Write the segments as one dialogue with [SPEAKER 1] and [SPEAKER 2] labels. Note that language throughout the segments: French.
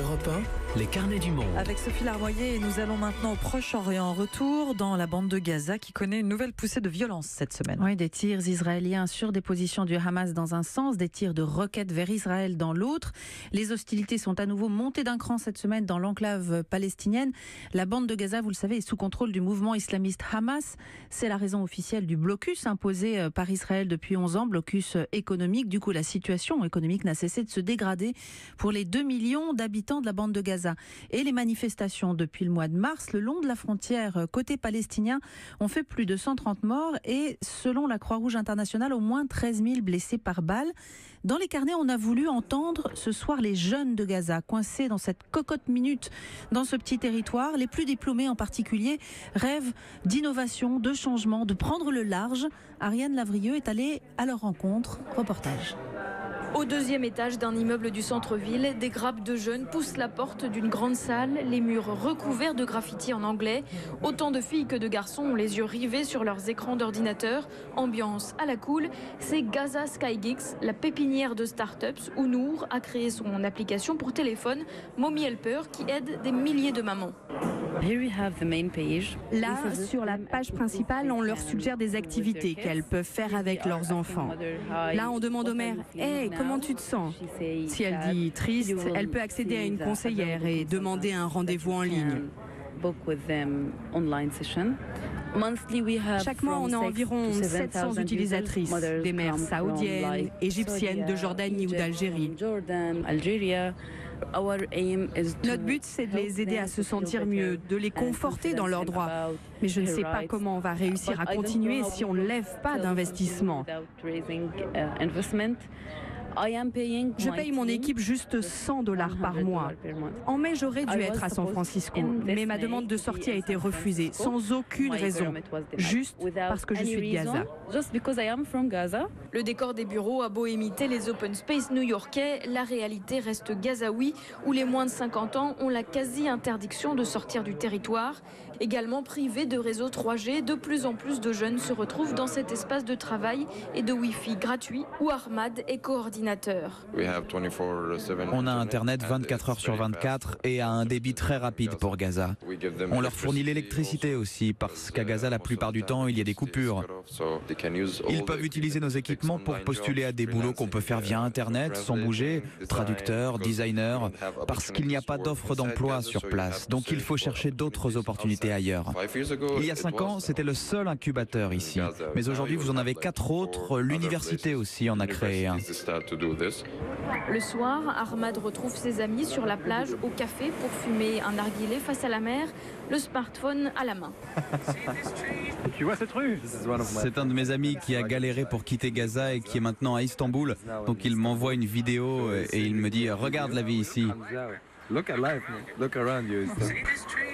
[SPEAKER 1] Europe 1, les carnets du monde.
[SPEAKER 2] Avec Sophie Larmoyer, nous allons maintenant au Proche-Orient. Retour dans la bande de Gaza qui connaît une nouvelle poussée de violence cette semaine.
[SPEAKER 3] Oui, des tirs israéliens sur des positions du Hamas dans un sens, des tirs de roquettes vers Israël dans l'autre. Les hostilités sont à nouveau montées d'un cran cette semaine dans l'enclave palestinienne. La bande de Gaza, vous le savez, est sous contrôle du mouvement islamiste Hamas. C'est la raison officielle du blocus imposé par Israël depuis 11 ans, blocus économique. Du coup, la situation économique n'a cessé de se dégrader pour les 2 millions d'habitants de la bande de Gaza. Et les manifestations depuis le mois de mars, le long de la frontière côté palestinien, ont fait plus de 130 morts et, selon la Croix-Rouge internationale, au moins 13 000 blessés par balle. Dans les carnets, on a voulu entendre ce soir les jeunes de Gaza, coincés dans cette cocotte minute, dans ce petit territoire. Les plus diplômés en particulier rêvent d'innovation, de changement, de prendre le large. Ariane Lavrieux est allée à leur rencontre. Reportage.
[SPEAKER 4] Au 2e étage d'un immeuble du centre-ville, des grappes de jeunes poussent la porte d'une grande salle, les murs recouverts de graffitis en anglais. Autant de filles que de garçons ont les yeux rivés sur leurs écrans d'ordinateur. Ambiance à la cool, c'est Gaza Sky Geeks, la pépinière de startups où Nour a créé son application pour téléphone, Mommy Helper, qui aide des milliers de mamans.
[SPEAKER 5] Là, sur la page principale, on leur suggère des activités qu'elles peuvent faire avec leurs enfants. Là, on demande aux mères « Hey, comment tu te sens ?» Si elle dit « triste », elle peut accéder à une conseillère et demander un rendez-vous en ligne. Chaque mois, on a environ 700 utilisatrices, des mères saoudiennes, égyptiennes, de Jordanie ou d'Algérie. Notre but, c'est de les aider à se sentir mieux, de les conforter dans leurs droits. Mais je ne sais pas comment on va réussir à continuer si on ne lève pas d'investissement. Je paye mon équipe juste $100 par mois. En mai, j'aurais dû être à San Francisco, mais ma demande de sortie a été refusée, sans aucune raison, juste parce que je suis de Gaza.
[SPEAKER 4] Le décor des bureaux a beau imiter les open space new-yorkais, la réalité reste gazaoui, où les moins de 50 ans ont la quasi-interdiction de sortir du territoire. Également privés de réseau 3G, de plus en plus de jeunes se retrouvent dans cet espace de travail et de Wi-Fi gratuit, où Ahmad est coordinateur.
[SPEAKER 6] On a Internet 24 heures sur 24 et à un débit très rapide pour Gaza. On leur fournit l'électricité aussi, parce qu'à Gaza, la plupart du temps, il y a des coupures. Ils peuvent utiliser nos équipements pour postuler à des boulots qu'on peut faire via Internet, sans bouger, traducteurs, designers, parce qu'il n'y a pas d'offre d'emploi sur place. Donc il faut chercher d'autres opportunités ailleurs. Il y a 5 ans, c'était le seul incubateur ici. Mais aujourd'hui, vous en avez 4 autres. L'université aussi en a créé un.
[SPEAKER 4] Le soir, Ahmad retrouve ses amis sur la plage au café pour fumer un narguilé face à la mer, le smartphone à la main.
[SPEAKER 7] Tu vois cette rue ?
[SPEAKER 6] C'est un de mes amis qui a galéré pour quitter Gaza et qui est maintenant à Istanbul. Donc il m'envoie une vidéo et il me dit « Regarde la vie ici ».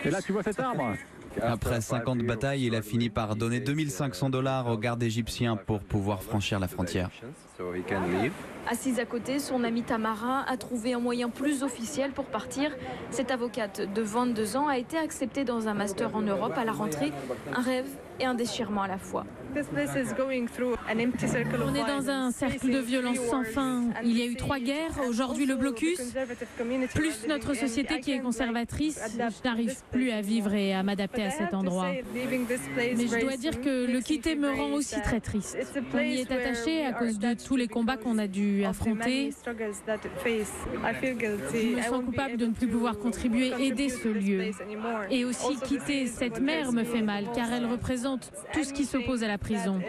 [SPEAKER 7] Et là, tu vois cet arbre ?
[SPEAKER 6] Après 50 batailles, il a fini par donner $2500 aux gardes égyptiens pour pouvoir franchir la frontière.
[SPEAKER 4] Assise à côté, son amie Tamara a trouvé un moyen plus officiel pour partir. Cette avocate de 22 ans a été acceptée dans un master en Europe à la rentrée. Un rêve et un déchirement à la fois.
[SPEAKER 8] On est dans un cercle de violence sans fin. Il y a eu 3 guerres, aujourd'hui le blocus, plus notre société qui est conservatrice. Je n'arrive plus à vivre et à m'adapter à cet endroit. Mais je dois dire que le quitter me rend aussi très triste. On y est attaché à cause de tous les combats qu'on a dû affronter. Je me sens coupable de ne plus pouvoir contribuer, aider ce lieu. Et aussi quitter cette mer me fait mal, car elle représente tout ce qui s'oppose à la prison.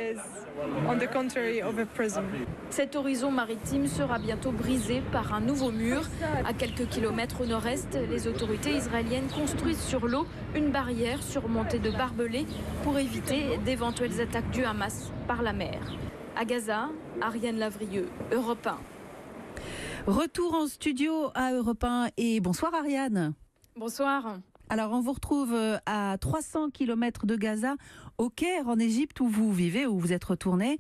[SPEAKER 4] Cet horizon maritime sera bientôt brisé par un nouveau mur. À quelques kilomètres au nord-est, les autorités israéliennes construisent sur l'eau une barrière surmontée de barbelés pour éviter d'éventuelles attaques du Hamas par la mer. À Gaza, Ariane Lavrieux, Europe 1.
[SPEAKER 3] Retour en studio à Europe 1 et bonsoir Ariane.
[SPEAKER 4] Bonsoir.
[SPEAKER 3] Alors, on vous retrouve à 300 km de Gaza, au Caire, en Égypte, où vous vivez, où vous êtes retourné.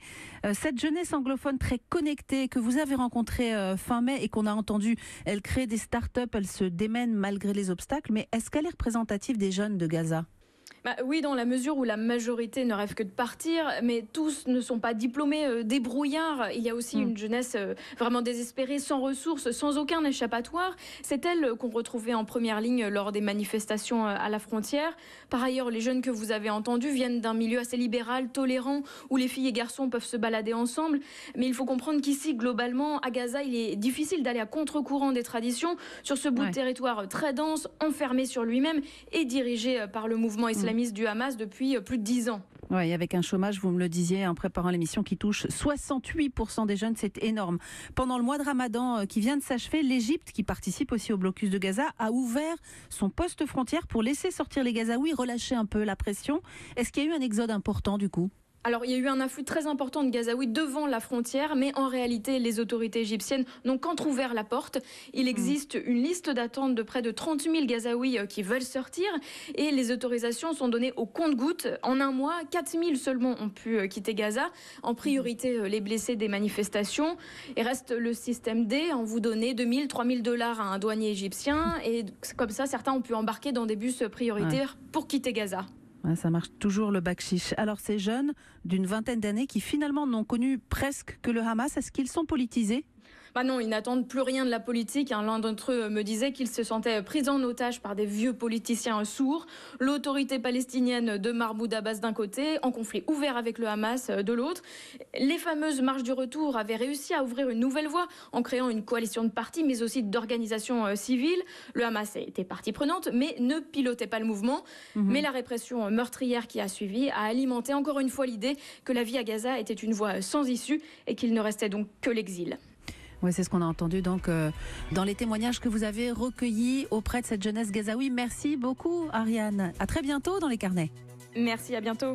[SPEAKER 3] Cette jeunesse anglophone très connectée que vous avez rencontrée fin mai et qu'on a entendu, elle crée des start-up, elle se démène malgré les obstacles, mais est-ce qu'elle est représentative des jeunes de Gaza ?
[SPEAKER 4] Oui, dans la mesure où la majorité ne rêve que de partir, mais tous ne sont pas diplômés, débrouillards. Il y a aussi une jeunesse vraiment désespérée, sans ressources, sans aucun échappatoire. C'est elle qu'on retrouvait en première ligne lors des manifestations à la frontière. Par ailleurs, les jeunes que vous avez entendus viennent d'un milieu assez libéral, tolérant, où les filles et garçons peuvent se balader ensemble. Mais il faut comprendre qu'ici, globalement, à Gaza, il est difficile d'aller à contre-courant des traditions sur ce bout de territoire très dense, enfermé sur lui-même et dirigé par le mouvement islamiste du Hamas depuis plus de 10 ans.
[SPEAKER 3] Oui, avec un chômage, vous me le disiez en préparant l'émission, qui touche 68% des jeunes, c'est énorme. Pendant le mois de Ramadan qui vient de s'achever, l'Égypte, qui participe aussi au blocus de Gaza, a ouvert son poste frontière pour laisser sortir les Gazaouis, relâcher un peu la pression. Est-ce qu'il y a eu un exode important du coup ?
[SPEAKER 4] Alors, il y a eu un afflux très important de Gazaouis devant la frontière, mais en réalité, les autorités égyptiennes n'ont qu'entrouvert la porte. Il existe une liste d'attente de près de 30 000 Gazaouis qui veulent sortir et les autorisations sont données au compte-gouttes. En un mois, 4 000 seulement ont pu quitter Gaza. En priorité, les blessés des manifestations. Et reste le système D, en vous donner 2 000, 3 000 $ à un douanier égyptien. Et comme ça, certains ont pu embarquer dans des bus prioritaires pour quitter Gaza.
[SPEAKER 3] Ça marche toujours le bakchich. Alors ces jeunes d'une vingtaine d'années qui finalement n'ont connu presque que le Hamas, est-ce qu'ils sont politisés ?
[SPEAKER 4] Non, ils n'attendent plus rien de la politique. L'un d'entre eux me disait qu'il se sentait pris en otage par des vieux politiciens sourds. L'autorité palestinienne de Mahmoud Abbas d'un côté, en conflit ouvert avec le Hamas de l'autre. Les fameuses marches du retour avaient réussi à ouvrir une nouvelle voie en créant une coalition de partis, mais aussi d'organisations civiles. Le Hamas était partie prenante, mais ne pilotait pas le mouvement. Mais la répression meurtrière qui a suivi a alimenté encore une fois l'idée que la vie à Gaza était une voie sans issue et qu'il ne restait donc que l'exil.
[SPEAKER 3] Oui, c'est ce qu'on a entendu donc dans les témoignages que vous avez recueillis auprès de cette jeunesse gazaoui. Merci beaucoup, Ariane. À très bientôt dans les carnets.
[SPEAKER 4] Merci, à bientôt.